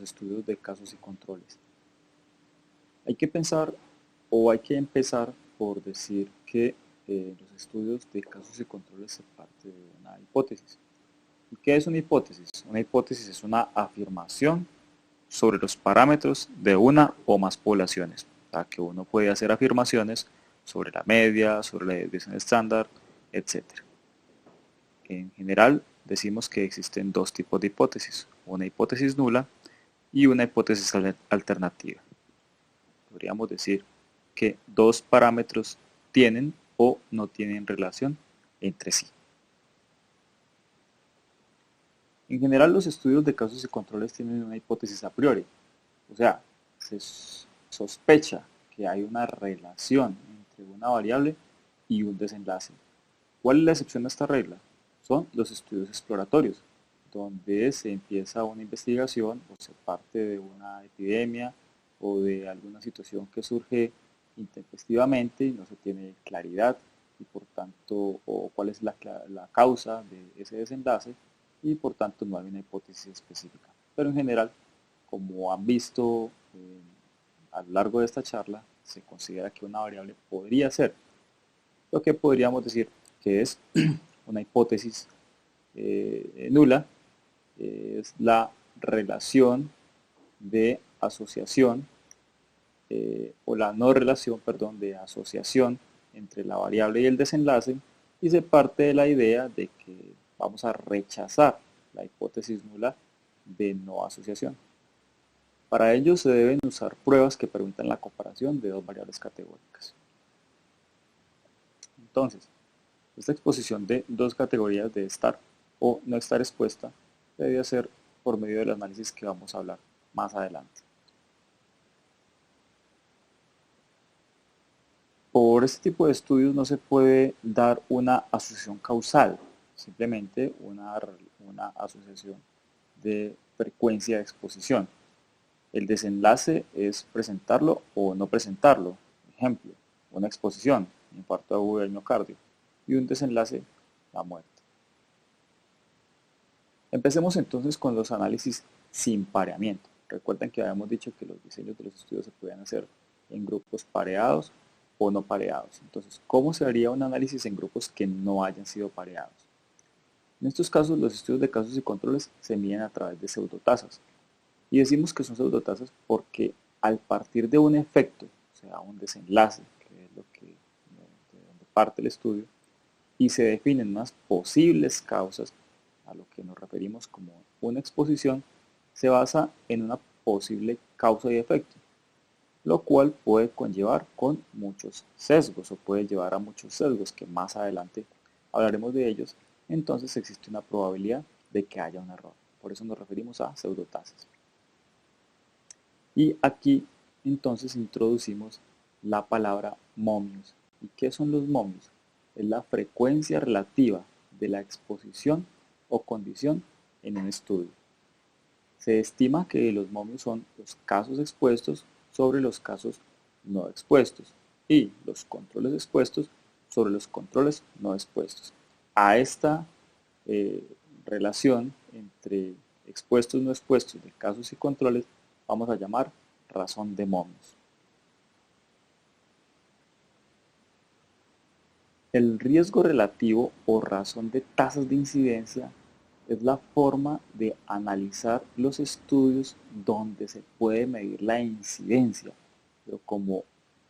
estudios de casos y controles. Hay que pensar o hay que empezar por decir que los estudios de casos y controles se parte de una hipótesis. ¿Y qué es una hipótesis? Una hipótesis es una afirmación sobre los parámetros de una o más poblaciones. O sea, que uno puede hacer afirmaciones sobre la media, sobre la desviación estándar, etc. En general, decimos que existen dos tipos de hipótesis, una hipótesis nula y una hipótesis alternativa. Podríamos decir que dos parámetros tienen o no tienen relación entre sí. En general, los estudios de casos y controles tienen una hipótesis a priori, o sea, se sospecha que hay una relación entre una variable y un desenlace. ¿Cuál es la excepción a esta regla? Son los estudios exploratorios, donde se empieza una investigación o se parte de una epidemia o de alguna situación que surge intempestivamente y no se tiene claridad y por tanto, o cuál es la causa de ese desenlace y por tanto no hay una hipótesis específica. Pero en general, como han visto a lo largo de esta charla, se considera que una variable podría ser lo que podríamos decir que es una hipótesis nula, es la relación de asociación o la no relación, perdón, de asociación entre la variable y el desenlace, y se parte de la idea de que vamos a rechazar la hipótesis nula de no asociación. Para ello se deben usar pruebas que permitan la comparación de dos variables categóricas. Entonces, esta exposición de dos categorías de estar o no estar expuesta debe hacer por medio del análisis que vamos a hablar más adelante. Por este tipo de estudios no se puede dar una asociación causal, simplemente una asociación de frecuencia de exposición. El desenlace es presentarlo o no presentarlo. Ejemplo, una exposición, infarto agudo del miocardio, y un desenlace, la muerte. Empecemos entonces con los análisis sin pareamiento. Recuerden que habíamos dicho que los diseños de los estudios se pueden hacer en grupos pareados o no pareados. Entonces, ¿cómo se haría un análisis en grupos que no hayan sido pareados? En estos casos, los estudios de casos y controles se miden a través de pseudotasas. Y decimos que son pseudotasas porque al partir de un efecto, o sea, un desenlace, que es de donde parte el estudio, y se definen unas posibles causas, a lo que nos referimos como una exposición, se basa en una posible causa y efecto, lo cual puede conllevar con muchos sesgos o puede llevar a muchos sesgos que más adelante hablaremos de ellos. Entonces existe una probabilidad de que haya un error. Por eso nos referimos a pseudotasas. Y aquí entonces introducimos la palabra momios. ¿Y qué son los momios? Es la frecuencia relativa de la exposición o condición en un estudio. Se estima que los momios son los casos expuestos sobre los casos no expuestos y los controles expuestos sobre los controles no expuestos. A esta relación entre expuestos y no expuestos de casos y controles vamos a llamar razón de momios. El riesgo relativo o razón de tasas de incidencia es la forma de analizar los estudios donde se puede medir la incidencia, pero como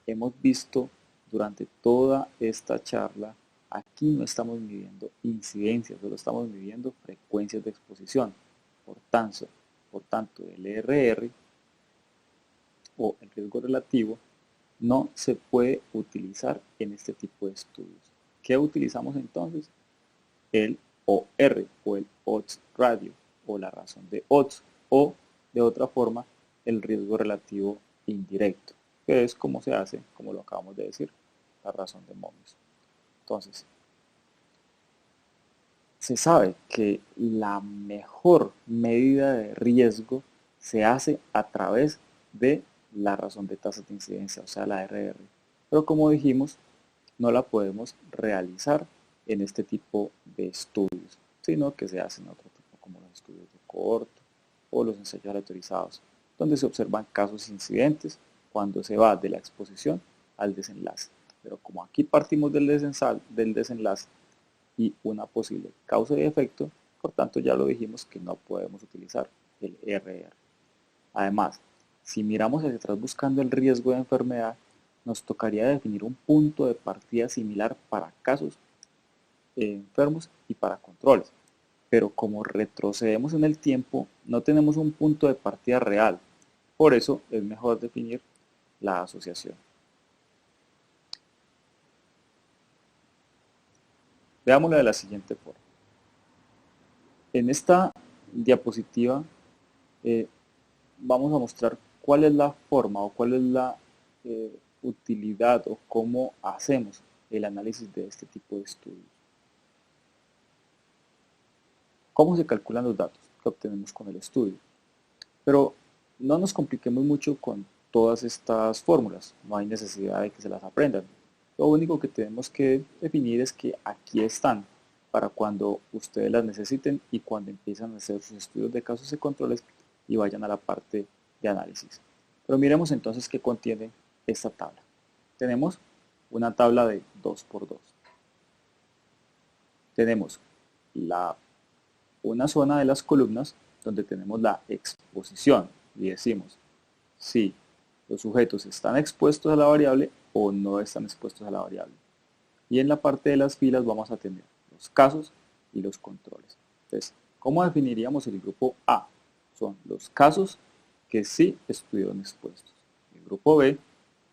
hemos visto durante toda esta charla, aquí no estamos midiendo incidencias, solo estamos midiendo frecuencias de exposición. Por tanto, el ERR o el riesgo relativo no se puede utilizar en este tipo de estudios. ¿Qué utilizamos entonces? El OR o el odds ratio o la razón de odds o de otra forma el riesgo relativo indirecto, que es como se hace, como lo acabamos de decir, la razón de momios. Entonces, se sabe que la mejor medida de riesgo se hace a través de la razón de tasas de incidencia, o sea, la RR. Pero como dijimos, no la podemos realizar en este tipo de estudios, sino que se hacen otro tipo, como los estudios de cohorte o los ensayos aleatorizados, donde se observan casos incidentes cuando se va de la exposición al desenlace. Pero como aquí partimos del desenlace y una posible causa y efecto, por tanto ya lo dijimos que no podemos utilizar el RR. Además, si miramos hacia atrás buscando el riesgo de enfermedad, nos tocaría definir un punto de partida similar para casos enfermos y para controles. Pero como retrocedemos en el tiempo, no tenemos un punto de partida real. Por eso es mejor definir la asociación. Veámoslo de la siguiente forma. En esta diapositiva vamos a mostrar cuál es la forma o cuál es la utilidad o cómo hacemos el análisis de este tipo de estudios. ¿Cómo se calculan los datos que obtenemos con el estudio? Pero no nos compliquemos mucho con todas estas fórmulas, no hay necesidad de que se las aprendan. Lo único que tenemos que definir es que aquí están para cuando ustedes las necesiten y cuando empiezan a hacer sus estudios de casos y controles y vayan a la parte de análisis. Pero miremos entonces qué contiene esta tabla. Tenemos una tabla de 2×2. Tenemos una zona de las columnas donde tenemos la exposición y decimos si los sujetos están expuestos a la variable o no están expuestos a la variable. Y en la parte de las filas vamos a tener los casos y los controles. Entonces, ¿cómo definiríamos el grupo A? Son los casos que sí estuvieron expuestos. El grupo B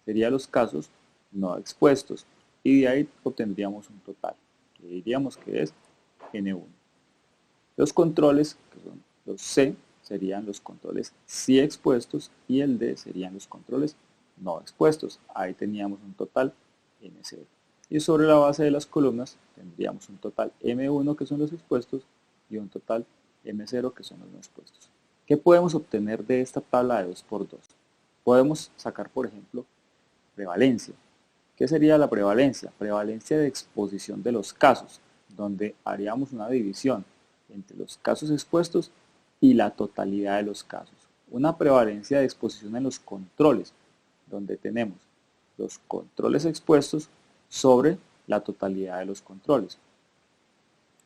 sería los casos no expuestos y de ahí obtendríamos un total, que diríamos que es N1. Los controles, que son los C, serían los controles sí expuestos y el D serían los controles no expuestos. Ahí teníamos un total N0. Y sobre la base de las columnas tendríamos un total M1 que son los expuestos y un total M0 que son los no expuestos. ¿Qué podemos obtener de esta tabla de 2×2? Podemos sacar, por ejemplo, prevalencia. ¿Qué sería la prevalencia? Prevalencia de exposición de los casos, donde haríamos una división entre los casos expuestos y la totalidad de los casos. Una prevalencia de exposición en los controles, donde tenemos los controles expuestos sobre la totalidad de los controles.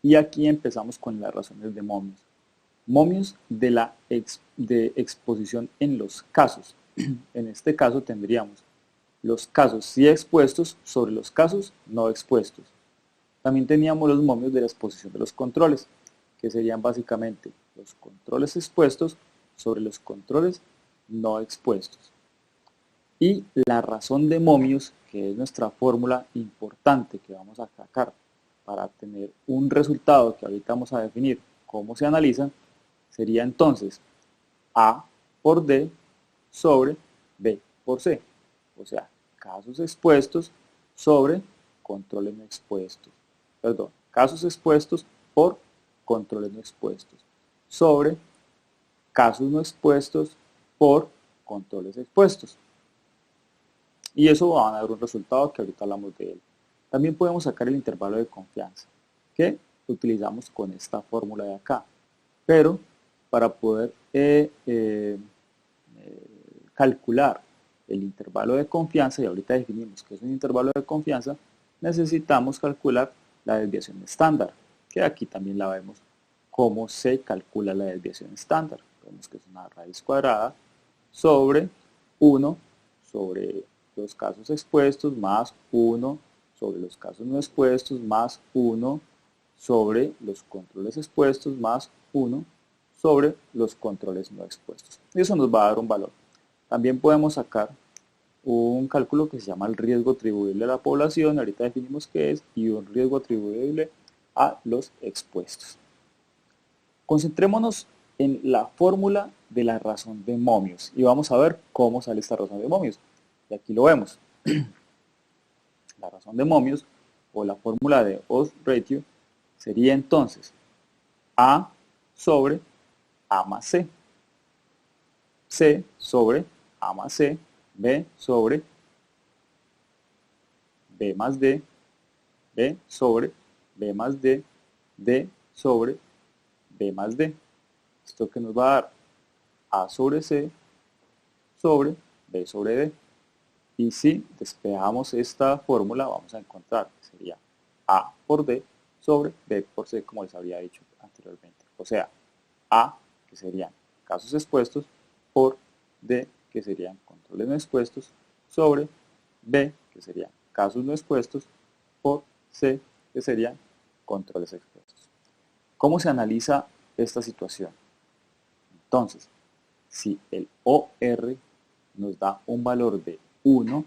Y aquí empezamos con las razones de momios. Momios de exposición en los casos. En este caso tendríamos los casos sí expuestos sobre los casos no expuestos. También teníamos los momios de la exposición de los controles, que serían básicamente los controles expuestos sobre los controles no expuestos. Y la razón de momios, que es nuestra fórmula importante que vamos a sacar para tener un resultado que ahorita vamos a definir cómo se analizan, sería entonces A por D sobre B por C. O sea, casos expuestos sobre controles no expuestos. Perdón, casos expuestos por controles no expuestos sobre casos no expuestos por controles expuestos. Y eso va a dar un resultado que ahorita hablamos de él. También podemos sacar el intervalo de confianza, que utilizamos con esta fórmula de acá. Pero para poder calcular el intervalo de confianza, y ahorita definimos qué es un intervalo de confianza, necesitamos calcular la desviación estándar, que aquí también la vemos cómo se calcula la desviación estándar. Vemos que es una raíz cuadrada sobre 1 sobre los casos expuestos más 1 sobre los casos no expuestos más 1 sobre los controles expuestos más 1 sobre los controles no expuestos. Y eso nos va a dar un valor. También podemos sacar un cálculo que se llama el riesgo atribuible a la población, ahorita definimos qué es, y un riesgo atribuible a los expuestos. Concentrémonos en la fórmula de la razón de momios y vamos a ver cómo sale esta razón de momios. Y aquí lo vemos. La razón de momios o la fórmula de odds ratio sería entonces A sobre A más C. C sobre A más C, B sobre B más D, B sobre B más D, D sobre B más D. ¿Esto qué nos va a dar? A sobre C sobre B sobre D. Y si despejamos esta fórmula, vamos a encontrar que sería A por D sobre B por C, como les había dicho anteriormente. O sea, A, que serían casos expuestos, por D, que serían controles no expuestos, sobre B, que serían casos no expuestos, por C, que serían controles expuestos. ¿Cómo se analiza esta situación? Entonces, si el OR nos da un valor de 1,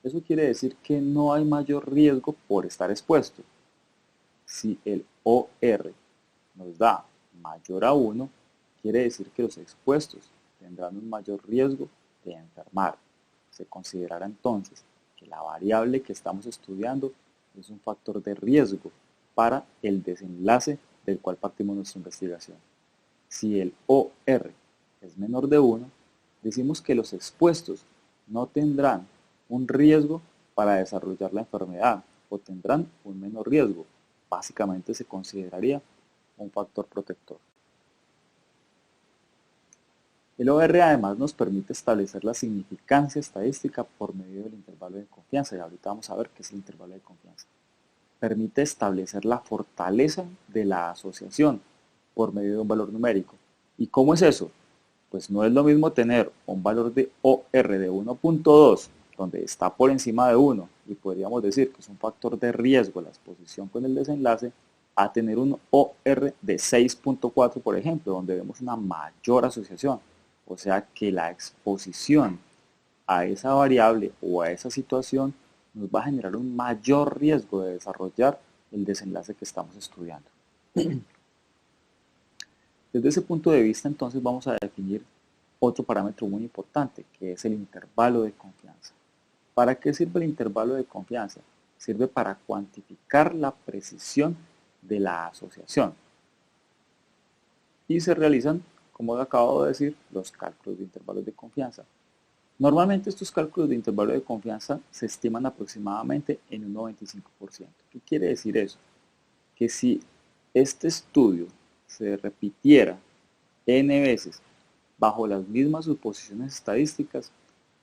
eso quiere decir que no hay mayor riesgo por estar expuesto. Si el OR nos da mayor a 1, quiere decir que los expuestos tendrán un mayor riesgo de enfermar. Se considerará entonces que la variable que estamos estudiando es un factor de riesgo para el desenlace del cual partimos nuestra investigación. Si el OR es menor de 1, decimos que los expuestos no tendrán un riesgo para desarrollar la enfermedad o tendrán un menor riesgo. Básicamente se consideraría un factor protector. El OR además nos permite establecer la significancia estadística por medio del intervalo de confianza, y ahorita vamos a ver qué es el intervalo de confianza. Permite establecer la fortaleza de la asociación por medio de un valor numérico. ¿Y cómo es eso? Pues no es lo mismo tener un valor de OR de 1.2, donde está por encima de 1, y podríamos decir que es un factor de riesgo la exposición con el desenlace, a tener un OR de 6.4, por ejemplo, donde vemos una mayor asociación. O sea que la exposición a esa variable o a esa situación nos va a generar un mayor riesgo de desarrollar el desenlace que estamos estudiando. Desde ese punto de vista, entonces, vamos a definir otro parámetro muy importante, que es el intervalo de confianza. ¿Para qué sirve el intervalo de confianza? Sirve para cuantificar la precisión de la asociación. Y se realizan, como acabo de decir, los cálculos de intervalos de confianza. Normalmente estos cálculos de intervalo de confianza se estiman aproximadamente en un 95%. ¿Qué quiere decir eso? Que si este estudio se repitiera n veces bajo las mismas suposiciones estadísticas,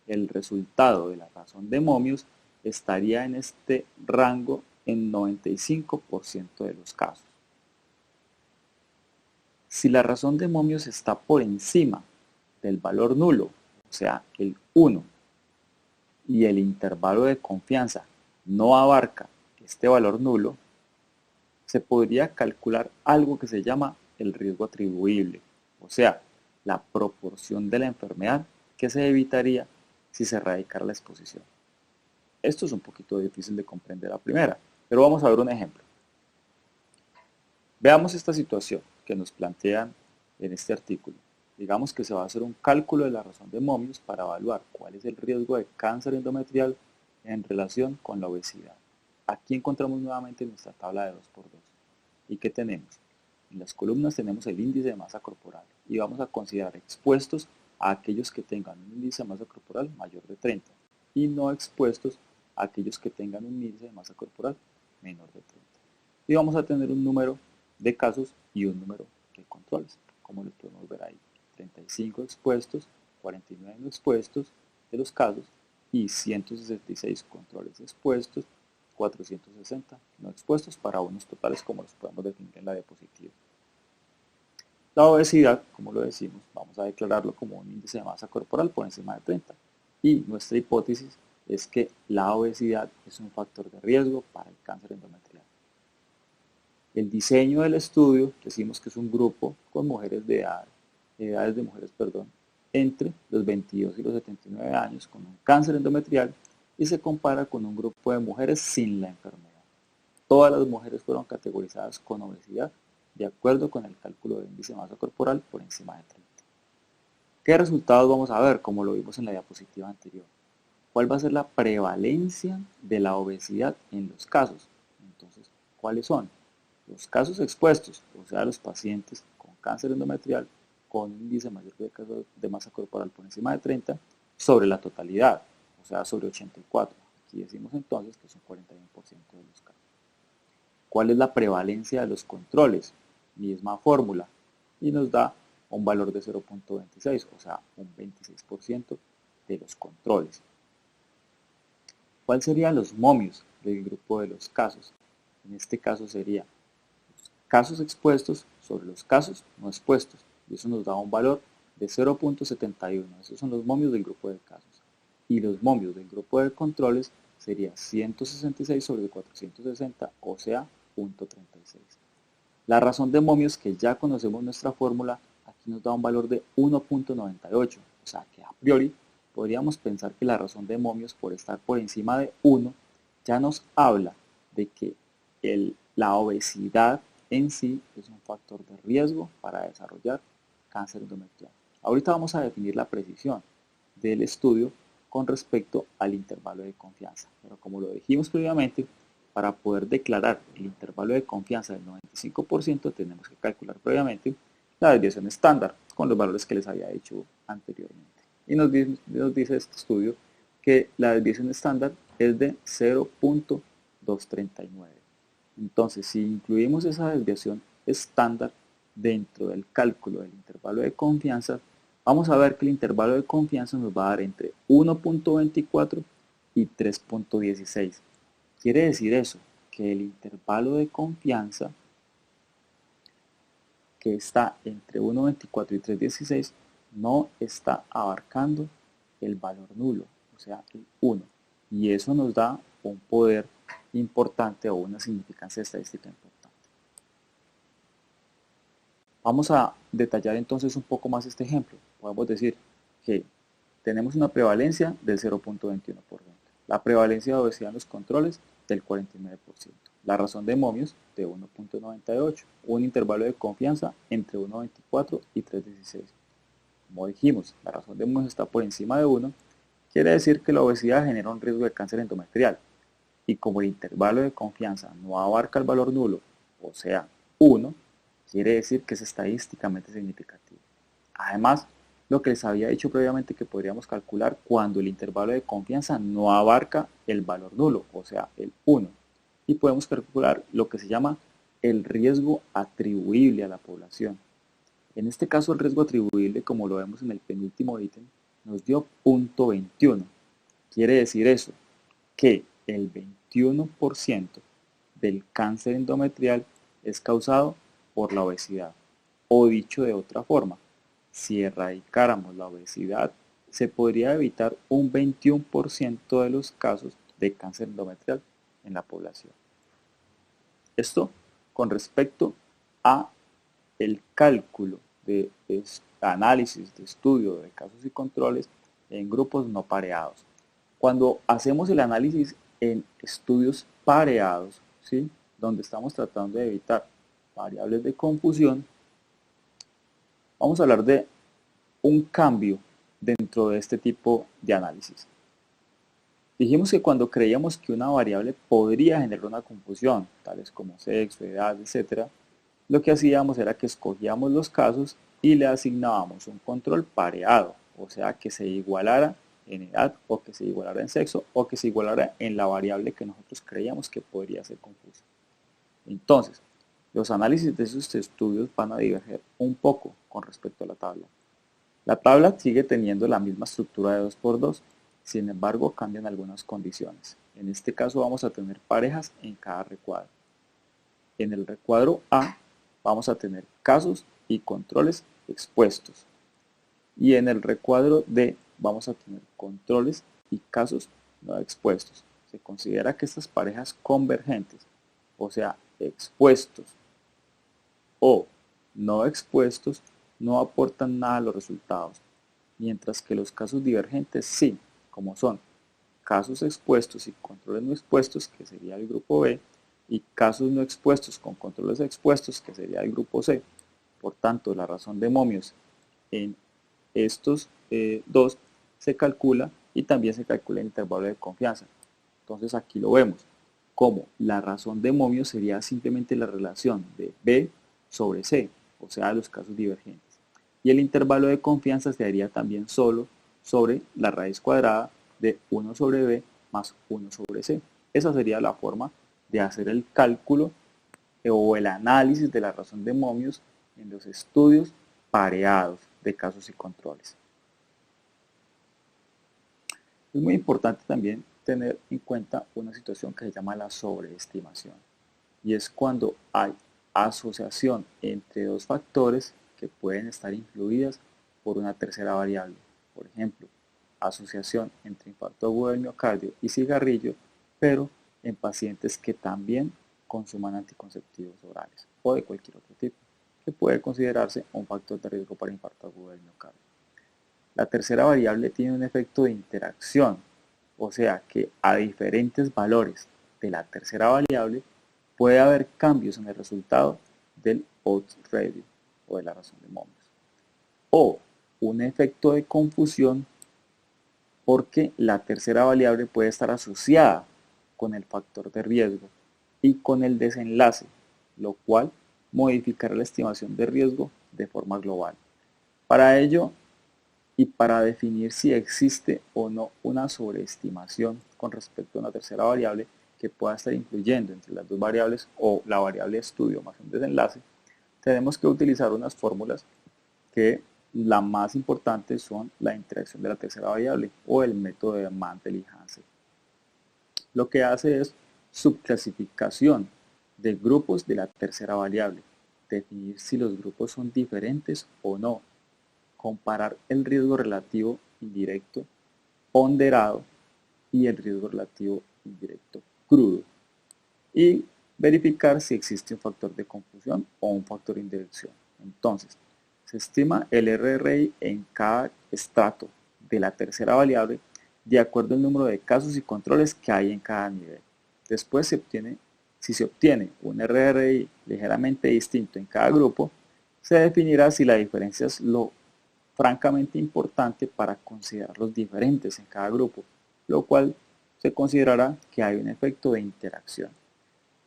el resultado de la razón de momios estaría en este rango en 95% de los casos. Si la razón de momios está por encima del valor nulo, o sea, el 1, y el intervalo de confianza no abarca este valor nulo, se podría calcular algo que se llama el riesgo atribuible, o sea, la proporción de la enfermedad que se evitaría si se erradicara la exposición. Esto es un poquito difícil de comprender a primera, pero vamos a ver un ejemplo. Veamos esta situación que nos plantean en este artículo. Digamos que se va a hacer un cálculo de la razón de momios para evaluar cuál es el riesgo de cáncer endometrial en relación con la obesidad. Aquí encontramos nuevamente nuestra tabla de 2×2. ¿Y qué tenemos? En las columnas tenemos el índice de masa corporal y vamos a considerar expuestos a aquellos que tengan un índice de masa corporal mayor de 30 y no expuestos a aquellos que tengan un índice de masa corporal menor de 30. Y vamos a tener un número de casos y un número de controles, como lo podemos ver ahí. 35 expuestos, 49 no expuestos de los casos y 166 controles expuestos, 460 no expuestos para unos totales como los podemos definir en la diapositiva. La obesidad, como lo decimos, vamos a declararlo como un índice de masa corporal por encima de 30. Y nuestra hipótesis es que la obesidad es un factor de riesgo para el cáncer endometrial. El diseño del estudio, decimos que es un grupo con mujeres de edades de mujeres, entre los 22 y los 79 años con un cáncer endometrial y se compara con un grupo de mujeres sin la enfermedad. Todas las mujeres fueron categorizadas con obesidad de acuerdo con el cálculo de índice de masa corporal por encima de 30. ¿Qué resultados vamos a ver? Como lo vimos en la diapositiva anterior. ¿Cuál va a ser la prevalencia de la obesidad en los casos? Entonces, ¿cuáles son? Los casos expuestos, o sea, los pacientes con cáncer endometrial con un índice mayor de masa corporal por encima de 30 sobre la totalidad, o sea, sobre 84. Aquí decimos entonces que son 41% de los casos. ¿Cuál es la prevalencia de los controles? Misma fórmula. Y nos da un valor de 0.26, o sea, un 26% de los controles. ¿Cuáles serían los momios del grupo de los casos? En este caso sería los casos expuestos sobre los casos no expuestos, y eso nos da un valor de 0.71. Esos son los momios del grupo de casos. Y los momios del grupo de controles sería 166 sobre 460, o sea, 0.36. La razón de momios, que ya conocemos nuestra fórmula, aquí nos da un valor de 1.98, o sea que a priori podríamos pensar que la razón de momios, por estar por encima de 1, ya nos habla de que la obesidad en sí es un factor de riesgo para desarrollar cáncer endometrial. Ahorita vamos a definir la precisión del estudio con respecto al intervalo de confianza, pero como lo dijimos previamente, para poder declarar el intervalo de confianza del 95%, tenemos que calcular previamente la desviación estándar con los valores que les había dicho anteriormente. Y nos dice este estudio que la desviación estándar es de 0.239. Entonces, si incluimos esa desviación estándar dentro del cálculo del intervalo de confianza, vamos a ver que el intervalo de confianza nos va a dar entre 1.24 y 3.16. Quiere decir eso, que el intervalo de confianza que está entre 1.24 y 3.16 no está abarcando el valor nulo, o sea, el 1. Y eso nos da un poder importante o una significancia estadística importante. Vamos a detallar entonces un poco más este ejemplo. Podemos decir que tenemos una prevalencia del 0.21%. La prevalencia de obesidad en los controles del 49%. La razón de momios de 1.98. Un intervalo de confianza entre 1.24 y 3.16. Como dijimos, la razón de momios está por encima de 1. Quiere decir que la obesidad genera un riesgo de cáncer endometrial. Y como el intervalo de confianza no abarca el valor nulo, o sea, 1, quiere decir que es estadísticamente significativo. Además, lo que les había dicho previamente que podríamos calcular cuando el intervalo de confianza no abarca el valor nulo, o sea, el 1. Y podemos calcular lo que se llama el riesgo atribuible a la población. En este caso, el riesgo atribuible, como lo vemos en el penúltimo ítem, nos dio 0.21. Quiere decir eso, que el 21% del cáncer endometrial es causado por la obesidad. O dicho de otra forma, si erradicáramos la obesidad, se podría evitar un 21% de los casos de cáncer endometrial en la población. Esto con respecto a el cálculo de análisis de estudio de casos y controles en grupos no pareados. Cuando hacemos el análisis en estudios pareados, ¿sí?, donde estamos tratando de evitar variables de confusión, vamos a hablar de un cambio dentro de este tipo de análisis. Dijimos que cuando creíamos que una variable podría generar una confusión, tales como sexo, edad, etc., lo que hacíamos era que escogíamos los casos y le asignábamos un control pareado, o sea, que se igualara en edad, o que se igualara en sexo, o que se igualara en la variable que nosotros creíamos que podría ser confusa. Entonces, los análisis de esos estudios van a diverger un poco con respecto a la tabla. La tabla sigue teniendo la misma estructura de 2×2, sin embargo cambian algunas condiciones. En este caso vamos a tener parejas en cada recuadro. En el recuadro A vamos a tener casos y controles expuestos. Y en el recuadro D vamos a tener controles y casos no expuestos. Se considera que estas parejas convergentes, o sea, expuestos o no expuestos, no aportan nada a los resultados, mientras que los casos divergentes sí, como son casos expuestos y controles no expuestos, que sería el grupo B, y casos no expuestos con controles expuestos, que sería el grupo C. Por tanto, la razón de momios en estos dos se calcula, y también se calcula el intervalo de confianza. Entonces aquí lo vemos como la razón de momios sería simplemente la relación de B sobre C, o sea, los casos divergentes. Y el intervalo de confianza se daría también solo sobre la raíz cuadrada de 1 sobre B más 1 sobre C. Esa sería la forma de hacer el cálculo o el análisis de la razón de momios en los estudios pareados de casos y controles. Es muy importante también tener en cuenta una situación que se llama la sobreestimación, y es cuando hay asociación entre dos factores que pueden estar influidas por una tercera variable. Por ejemplo, asociación entre infarto agudo del miocardio y cigarrillo, pero en pacientes que también consuman anticonceptivos orales o de cualquier otro tipo, que puede considerarse un factor de riesgo para infarto agudo del miocardio. La tercera variable tiene un efecto de interacción, o sea que a diferentes valores de la tercera variable puede haber cambios en el resultado del odds ratio o de la razón de Mobius. O un efecto de confusión porque la tercera variable puede estar asociada con el factor de riesgo y con el desenlace, lo cual modificará la estimación de riesgo de forma global. Para ello, y para definir si existe o no una sobreestimación con respecto a una tercera variable que pueda estar influyendo entre las dos variables o la variable de estudio más un desenlace, tenemos que utilizar unas fórmulas que la más importante son la interacción de la tercera variable o el método de Mantel y Hansen. Lo que hace es subclasificación de grupos de la tercera variable, definir si los grupos son diferentes o no, comparar el riesgo relativo indirecto ponderado y el riesgo relativo indirecto crudo y verificar si existe un factor de confusión o un factor de indirección. Entonces, se estima el RRI en cada estrato de la tercera variable de acuerdo al número de casos y controles que hay en cada nivel. Después si se obtiene un RRI ligeramente distinto en cada grupo, se definirá si la diferencia es lo francamente importante para considerar los diferentes en cada grupo, lo cual se considerará que hay un efecto de interacción.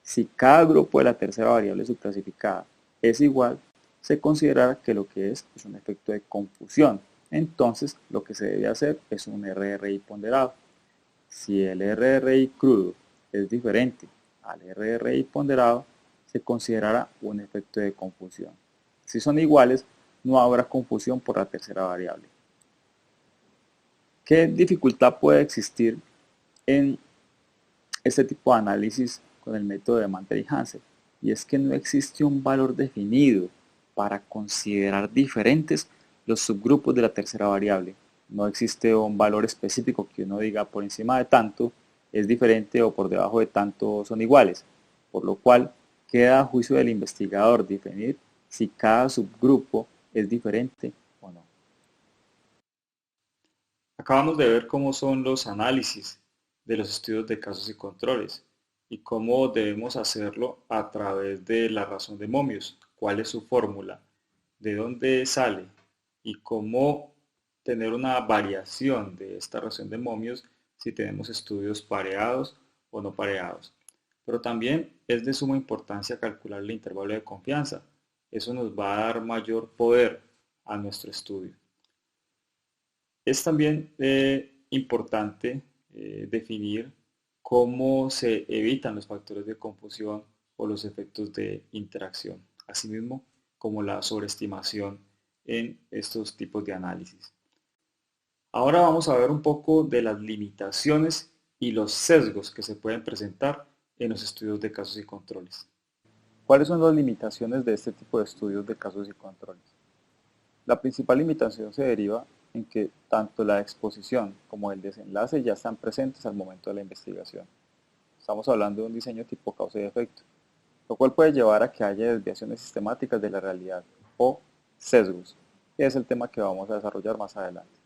Si cada grupo de la tercera variable subclasificada es igual, se considerará que lo que es un efecto de confusión. Entonces, lo que se debe hacer es un RRI ponderado. Si el RRI crudo es diferente al RRI ponderado, se considerará un efecto de confusión. Si son iguales, no habrá confusión por la tercera variable. ¿Qué dificultad puede existir en este tipo de análisis con el método de Mantel y Hansen? Y es que no existe un valor definido para considerar diferentes los subgrupos de la tercera variable. No existe un valor específico que uno diga por encima de tanto es diferente o por debajo de tanto son iguales, por lo cual queda a juicio del investigador definir si cada subgrupo es diferente o no. Acabamos de ver cómo son los análisis de los estudios de casos y controles y cómo debemos hacerlo a través de la razón de Mobius, cuál es su fórmula, de dónde sale y cómo tener una variación de esta razón de Mobius si tenemos estudios pareados o no pareados. Pero también es de suma importancia calcular el intervalo de confianza. Eso nos va a dar mayor poder a nuestro estudio. Es también importante definir cómo se evitan los factores de confusión o los efectos de interacción, asimismo como la sobreestimación en estos tipos de análisis. Ahora vamos a ver un poco de las limitaciones y los sesgos que se pueden presentar en los estudios de casos y controles. ¿Cuáles son las limitaciones de este tipo de estudios de casos y controles? La principal limitación se deriva en que tanto la exposición como el desenlace ya están presentes al momento de la investigación. Estamos hablando de un diseño tipo causa y efecto, lo cual puede llevar a que haya desviaciones sistemáticas de la realidad o sesgos, que es el tema que vamos a desarrollar más adelante.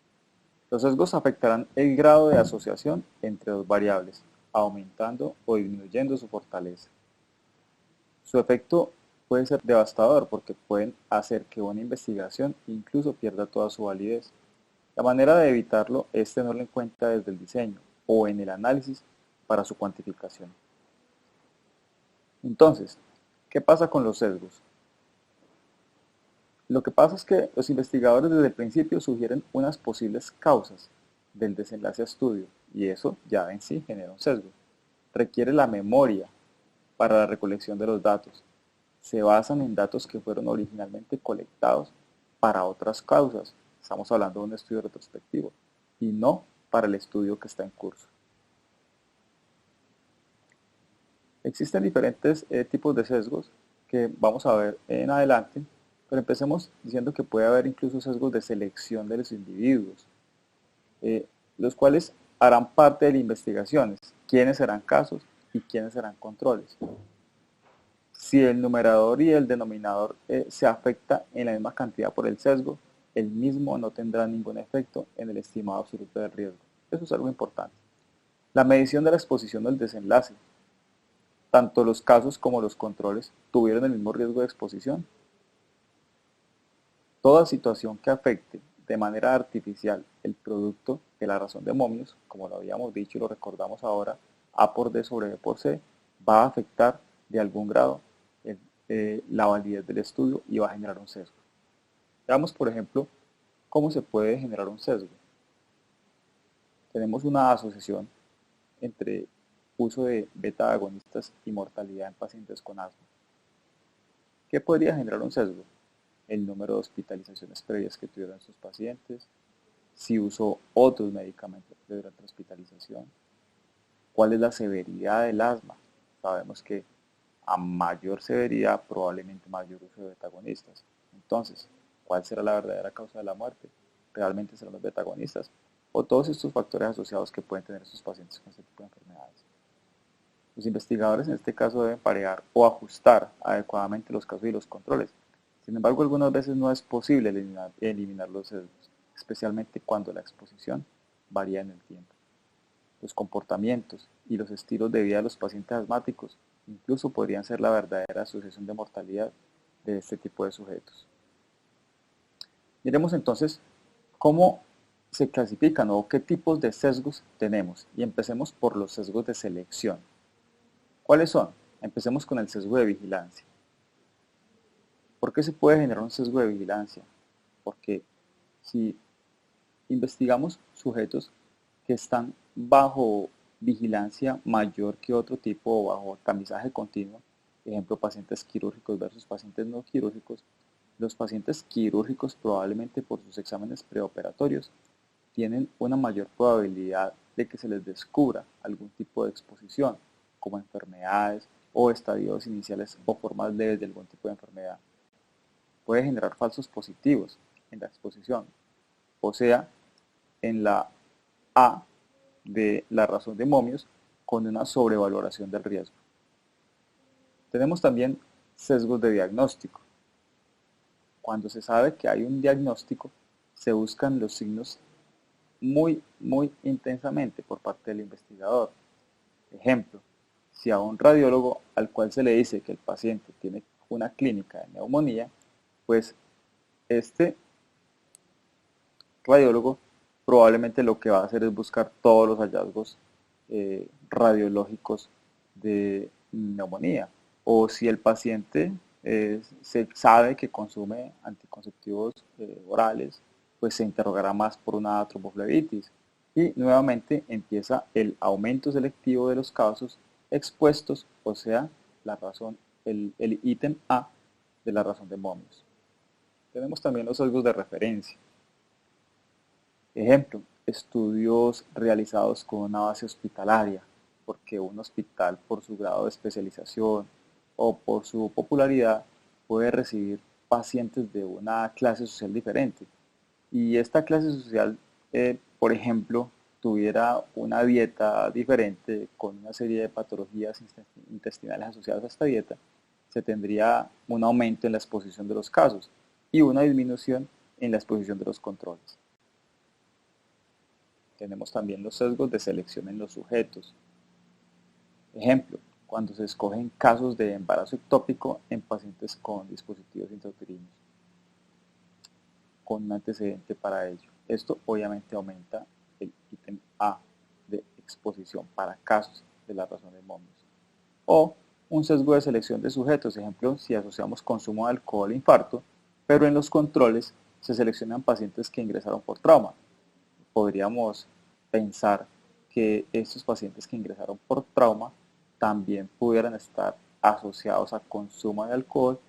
Los sesgos afectarán el grado de asociación entre dos variables, aumentando o disminuyendo su fortaleza. Su efecto puede ser devastador porque pueden hacer que una investigación incluso pierda toda su validez. La manera de evitarlo es tenerlo en cuenta desde el diseño o en el análisis para su cuantificación. Entonces, ¿qué pasa con los sesgos? Lo que pasa es que los investigadores desde el principio sugieren unas posibles causas del desenlace a estudio y eso ya en sí genera un sesgo. Requiere la memoria para la recolección de los datos. Se basan en datos que fueron originalmente colectados para otras causas. Estamos hablando de un estudio retrospectivo y no para el estudio que está en curso. Existen diferentes tipos de sesgos que vamos a ver en adelante, pero empecemos diciendo que puede haber incluso sesgos de selección de los individuos, los cuales harán parte de las investigaciones, quiénes serán casos y quiénes serán controles. Si el numerador y el denominador se afecta en la misma cantidad por el sesgo, el mismo no tendrá ningún efecto en el estimado absoluto del riesgo. Eso es algo importante. La medición de la exposición del desenlace. Tanto los casos como los controles tuvieron el mismo riesgo de exposición. Toda situación que afecte de manera artificial el producto de la razón de momios, como lo habíamos dicho y lo recordamos ahora, A por D sobre B por C, va a afectar de algún grado la validez del estudio y va a generar un sesgo. Veamos, por ejemplo, cómo se puede generar un sesgo. Tenemos una asociación entre uso de beta agonistas y mortalidad en pacientes con asma. ¿Qué podría generar un sesgo? El número de hospitalizaciones previas que tuvieron sus pacientes, si usó otros medicamentos durante la hospitalización, cuál es la severidad del asma. Sabemos que a mayor severidad, probablemente mayor uso de beta-agonistas. Entonces, ¿cuál será la verdadera causa de la muerte? ¿Realmente serán los beta-agonistas? O todos estos factores asociados que pueden tener estos pacientes con este tipo de enfermedades. Los investigadores en este caso deben parear o ajustar adecuadamente los casos y los controles. Sin embargo, algunas veces no es posible eliminar los sesgos, especialmente cuando la exposición varía en el tiempo. Los comportamientos y los estilos de vida de los pacientes asmáticos incluso podrían ser la verdadera asociación de mortalidad de este tipo de sujetos. Miremos entonces cómo se clasifican o qué tipos de sesgos tenemos y empecemos por los sesgos de selección. ¿Cuáles son? Empecemos con el sesgo de vigilancia. ¿Por qué se puede generar un sesgo de vigilancia? Porque si investigamos sujetos que están bajo vigilancia mayor que otro tipo o bajo tamizaje continuo, ejemplo pacientes quirúrgicos versus pacientes no quirúrgicos, los pacientes quirúrgicos probablemente por sus exámenes preoperatorios tienen una mayor probabilidad de que se les descubra algún tipo de exposición, como enfermedades o estadios iniciales o formas leves de algún tipo de enfermedad. Puede generar falsos positivos en la exposición, o sea, en la A de la razón de momios con una sobrevaloración del riesgo. Tenemos también sesgos de diagnóstico. Cuando se sabe que hay un diagnóstico, se buscan los signos muy intensamente por parte del investigador. Ejemplo, si a un radiólogo al cual se le dice que el paciente tiene una clínica de neumonía, pues este radiólogo probablemente lo que va a hacer es buscar todos los hallazgos radiológicos de neumonía. O si el paciente se sabe que consume anticonceptivos orales, pues se interrogará más por una tromboflebitis. Y nuevamente empieza el aumento selectivo de los casos expuestos, o sea, la razón, el ítem A de la razón de momios. Tenemos también los sesgos de referencia. Ejemplo, estudios realizados con una base hospitalaria, porque un hospital por su grado de especialización o por su popularidad puede recibir pacientes de una clase social diferente. Y esta clase social, por ejemplo, tuviera una dieta diferente con una serie de patologías intestinales asociadas a esta dieta, se tendría un aumento en la exposición de los casos y una disminución en la exposición de los controles. Tenemos también los sesgos de selección en los sujetos. Ejemplo, cuando se escogen casos de embarazo ectópico en pacientes con dispositivos intrauterinos, con un antecedente para ello. Esto obviamente aumenta el ítem A de exposición para casos de la razón de momios. O un sesgo de selección de sujetos, ejemplo, si asociamos consumo de alcohol e infarto, pero en los controles se seleccionan pacientes que ingresaron por trauma. Podríamos pensar que estos pacientes que ingresaron por trauma también pudieran estar asociados a consumo de alcohol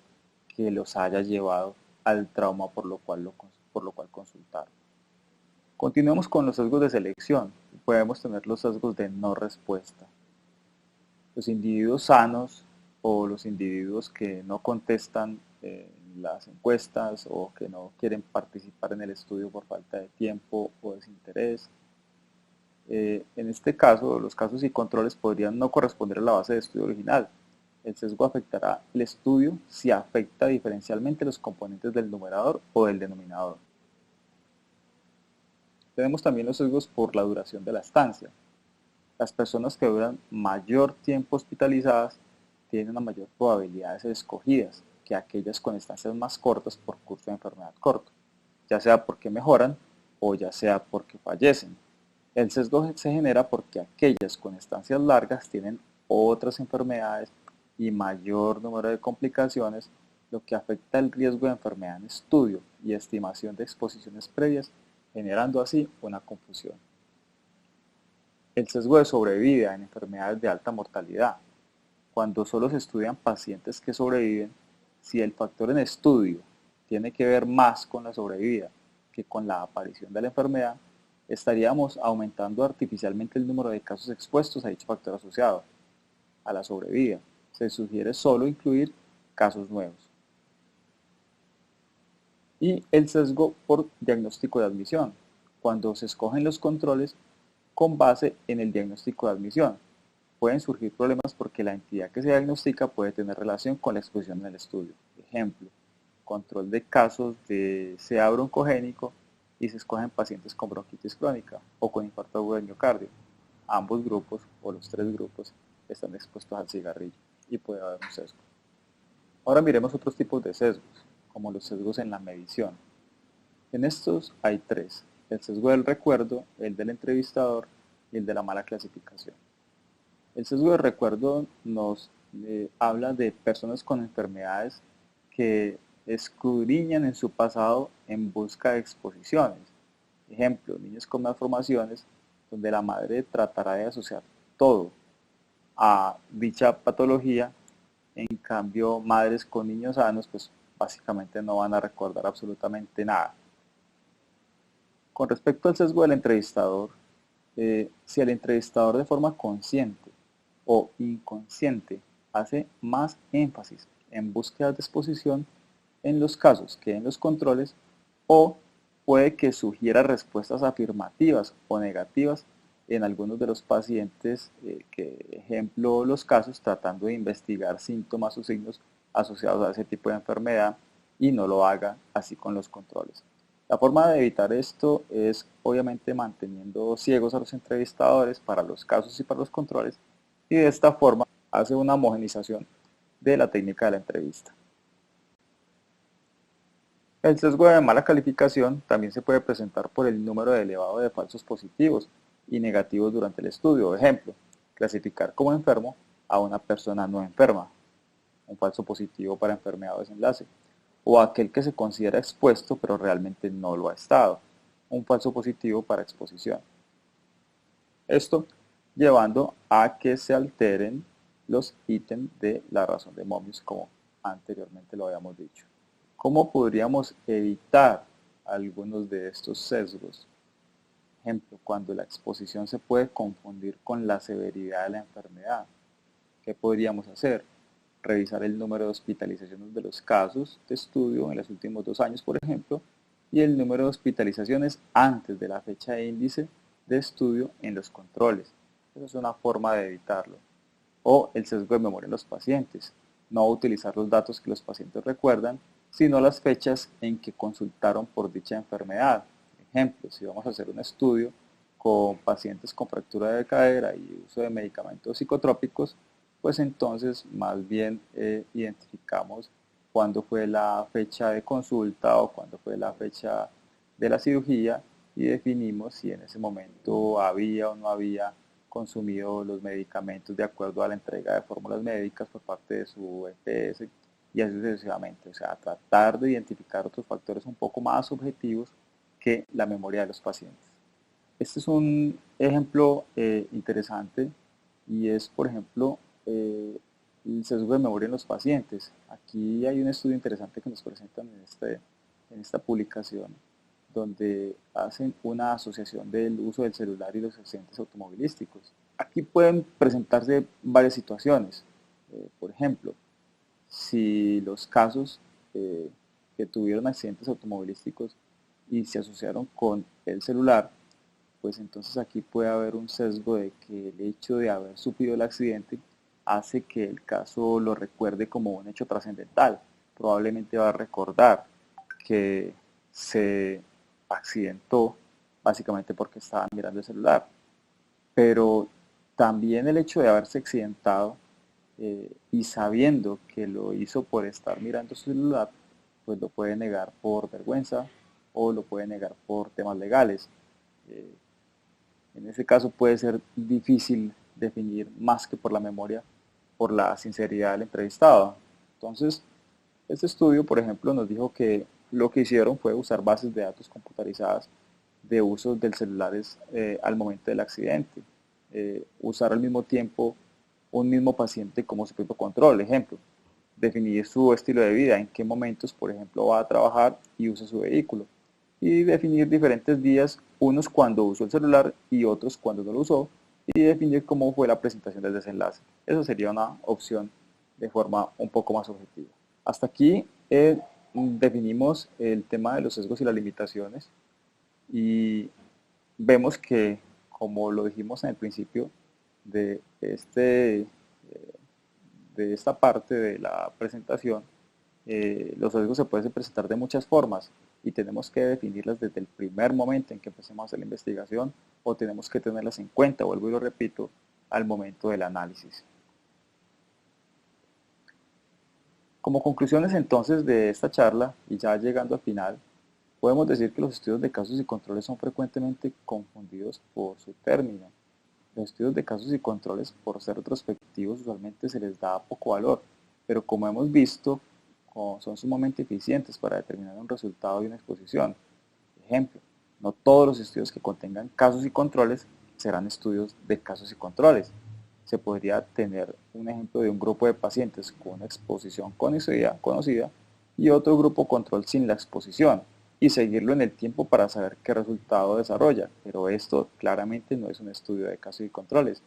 que los haya llevado al trauma por lo cual consultar. Continuemos con los sesgos de selección. Podemos tener los sesgos de no respuesta. Los individuos sanos o los individuos que no contestan las encuestas o que no quieren participar en el estudio por falta de tiempo o desinterés. En este caso, los casos y controles podrían no corresponder a la base de estudio original. El sesgo afectará el estudio si afecta diferencialmente los componentes del numerador o del denominador. Tenemos también los sesgos por la duración de la estancia. Las personas que duran mayor tiempo hospitalizadas tienen una mayor probabilidad de ser escogidas que aquellas con estancias más cortas por curso de enfermedad corto, ya sea porque mejoran o ya sea porque fallecen. El sesgo se genera porque aquellas con estancias largas tienen otras enfermedades y mayor número de complicaciones, lo que afecta el riesgo de enfermedad en estudio y estimación de exposiciones previas, generando así una confusión. El sesgo de sobrevida en enfermedades de alta mortalidad. Cuando solo se estudian pacientes que sobreviven, si el factor en estudio tiene que ver más con la sobrevida que con la aparición de la enfermedad, estaríamos aumentando artificialmente el número de casos expuestos a dicho factor asociado a la sobrevida. Se sugiere solo incluir casos nuevos. Y el sesgo por diagnóstico de admisión, cuando se escogen los controles con base en el diagnóstico de admisión. Pueden surgir problemas porque la entidad que se diagnostica puede tener relación con la exposición en el estudio. Ejemplo, control de casos de CA broncogénico y se escogen pacientes con bronquitis crónica o con infarto agudo de miocardio. Ambos grupos o los tres grupos están expuestos al cigarrillo y puede haber un sesgo. Ahora miremos otros tipos de sesgos, como los sesgos en la medición. En estos hay tres: el sesgo del recuerdo, el del entrevistador y el de la mala clasificación. El sesgo de recuerdo nos habla de personas con enfermedades que escudriñan en su pasado en busca de exposiciones. Ejemplo, niños con malformaciones donde la madre tratará de asociar todo a dicha patología, en cambio madres con niños sanos pues básicamente no van a recordar absolutamente nada. Con respecto al sesgo del entrevistador, si el entrevistador de forma consciente o inconsciente hace más énfasis en búsquedas de exposición en los casos que en los controles, o puede que sugiera respuestas afirmativas o negativas en algunos de los pacientes, que ejemplo los casos tratando de investigar síntomas o signos asociados a ese tipo de enfermedad y no lo haga así con los controles. La forma de evitar esto es obviamente manteniendo ciegos a los entrevistadores para los casos y para los controles, y de esta forma hace una homogenización de la técnica de la entrevista. El sesgo de mala calificación también se puede presentar por el número elevado de falsos positivos y negativos durante el estudio. Ejemplo, clasificar como enfermo a una persona no enferma, un falso positivo para enfermedad o desenlace, o aquel que se considera expuesto pero realmente no lo ha estado, un falso positivo para exposición. Esto llevando a que se alteren los ítems de la razón de Mobius, como anteriormente lo habíamos dicho. ¿Cómo podríamos evitar algunos de estos sesgos? Ejemplo, cuando la exposición se puede confundir con la severidad de la enfermedad. ¿Qué podríamos hacer? Revisar el número de hospitalizaciones de los casos de estudio en los últimos 2 años, por ejemplo, y el número de hospitalizaciones antes de la fecha de índice de estudio en los controles. Esa es una forma de evitarlo. O el sesgo de memoria en los pacientes. No utilizar los datos que los pacientes recuerdan, sino las fechas en que consultaron por dicha enfermedad. Ejemplo, si vamos a hacer un estudio con pacientes con fractura de cadera y uso de medicamentos psicotrópicos, pues entonces más bien identificamos cuándo fue la fecha de consulta o cuándo fue la fecha de la cirugía y definimos si en ese momento había o no había consumido los medicamentos de acuerdo a la entrega de fórmulas médicas por parte de su EPS y así sucesivamente. O sea, tratar de identificar otros factores un poco más objetivos que la memoria de los pacientes. Este es un ejemplo interesante y es, por ejemplo, el sesgo de memoria en los pacientes. Aquí hay un estudio interesante que nos presentan en en esta publicación, donde hacen una asociación del uso del celular y los accidentes automovilísticos. Aquí pueden presentarse varias situaciones. Por ejemplo, si los casos que tuvieron accidentes automovilísticos y se asociaron con el celular, pues entonces aquí puede haber un sesgo de que el hecho de haber sufrido el accidente hace que el caso lo recuerde como un hecho trascendental. Probablemente va a recordar que se accidentó básicamente porque estaba mirando el celular. Pero también el hecho de haberse accidentado y sabiendo que lo hizo por estar mirando su celular, pues lo puede negar por vergüenza o lo puede negar por temas legales. Eh, en ese caso puede ser difícil definir más que por la memoria, por la sinceridad del entrevistado. Entonces, este estudio, por ejemplo, nos dijo que lo que hicieron fue usar bases de datos computarizadas de uso del celulares al momento del accidente. Usar al mismo tiempo un mismo paciente como su propio control. Ejemplo, definir su estilo de vida, en qué momentos, por ejemplo, va a trabajar y usa su vehículo. Y definir diferentes días, unos cuando usó el celular y otros cuando no lo usó, y definir cómo fue la presentación del desenlace. Eso sería una opción de forma un poco más objetiva. Hasta aquí definimos el tema de los sesgos y las limitaciones y vemos que, como lo dijimos en el principio de, de esta parte de la presentación, los sesgos se pueden presentar de muchas formas y tenemos que definirlas desde el primer momento en que empecemos a hacer la investigación o tenemos que tenerlas en cuenta, vuelvo y lo repito, al momento del análisis. Como conclusiones entonces de esta charla y ya llegando al final, podemos decir que los estudios de casos y controles son frecuentemente confundidos por su término. Los estudios de casos y controles, por ser retrospectivos, usualmente se les da poco valor, pero como hemos visto, son sumamente eficientes para determinar un resultado y una exposición. Ejemplo, no todos los estudios que contengan casos y controles serán estudios de casos y controles. Se podría tener un ejemplo de un grupo de pacientes con una exposición conocida y otro grupo control sin la exposición y seguirlo en el tiempo para saber qué resultado desarrolla, pero esto claramente no es un estudio de casos y controles.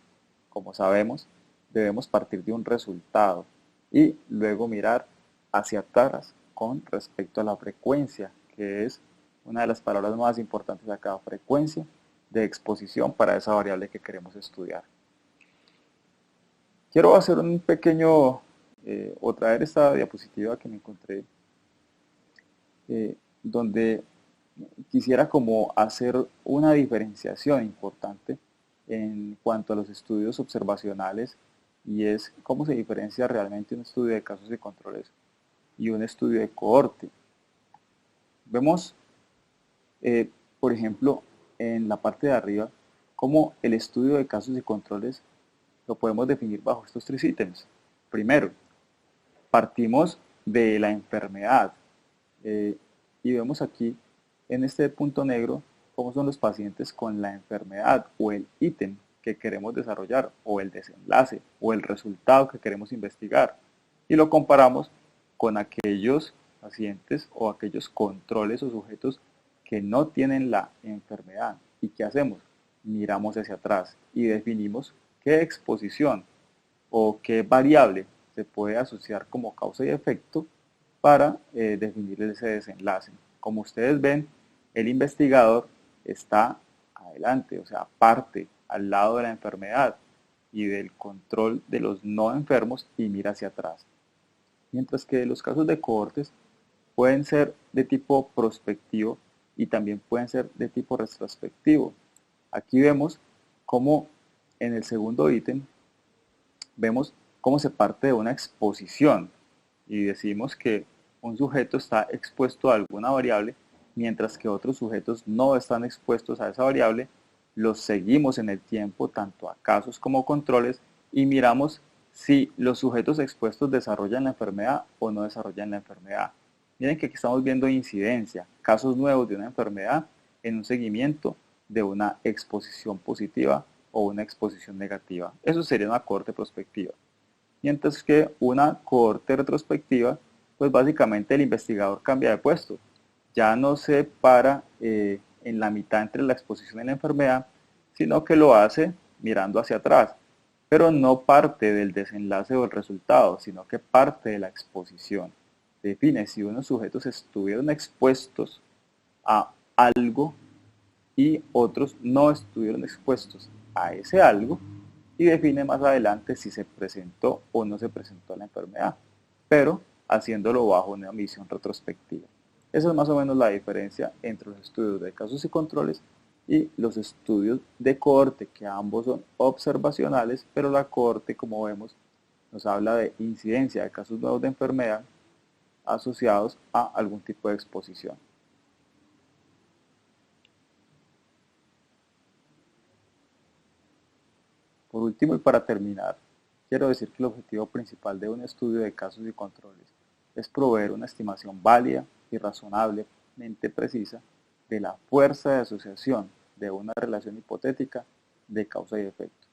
Como sabemos, debemos partir de un resultado y luego mirar hacia atrás con respecto a la frecuencia, que es una de las palabras más importantes acá, frecuencia de exposición para esa variable que queremos estudiar. Quiero hacer un pequeño, o traer esta diapositiva que me encontré, donde quisiera como hacer una diferenciación importante en cuanto a los estudios observacionales y es cómo se diferencia realmente un estudio de casos y controles y un estudio de cohorte. Vemos, por ejemplo, en la parte de arriba, cómo el estudio de casos y controles lo podemos definir bajo estos tres ítems. Primero, partimos de la enfermedad y vemos aquí en este punto negro cómo son los pacientes con la enfermedad o el ítem que queremos desarrollar o el desenlace o el resultado que queremos investigar y lo comparamos con aquellos pacientes o aquellos controles o sujetos que no tienen la enfermedad. ¿Y qué hacemos? Miramos hacia atrás y definimos qué exposición o qué variable se puede asociar como causa y efecto para definir ese desenlace. Como ustedes ven, el investigador está adelante, o sea, parte al lado de la enfermedad y del control de los no enfermos y mira hacia atrás. Mientras que los casos de cohortes pueden ser de tipo prospectivo y también pueden ser de tipo retrospectivo. Aquí vemos cómo en el segundo ítem vemos cómo se parte de una exposición y decimos que un sujeto está expuesto a alguna variable mientras que otros sujetos no están expuestos a esa variable, los seguimos en el tiempo tanto a casos como controles y miramos si los sujetos expuestos desarrollan la enfermedad o no desarrollan la enfermedad. Miren que aquí estamos viendo incidencia, casos nuevos de una enfermedad en un seguimiento de una exposición positiva o una exposición negativa. Eso sería una cohorte prospectiva. Mientras que una cohorte retrospectiva, pues básicamente el investigador cambia de puesto. ya no se para en la mitad entre la exposición y la enfermedad, sino que lo hace mirando hacia atrás, pero no parte del desenlace o el resultado, sino que parte de la exposición. Define si unos sujetos estuvieron expuestos a algo y otros no estuvieron expuestos a ese algo, y define más adelante si se presentó o no se presentó la enfermedad, pero haciéndolo bajo una visión retrospectiva. Esa es más o menos la diferencia entre los estudios de casos y controles y los estudios de cohorte, que ambos son observacionales, pero la cohorte, como vemos, nos habla de incidencia de casos nuevos de enfermedad asociados a algún tipo de exposición. Por último y para terminar, quiero decir que el objetivo principal de un estudio de casos y controles es proveer una estimación válida y razonablemente precisa de la fuerza de asociación de una relación hipotética de causa y efecto.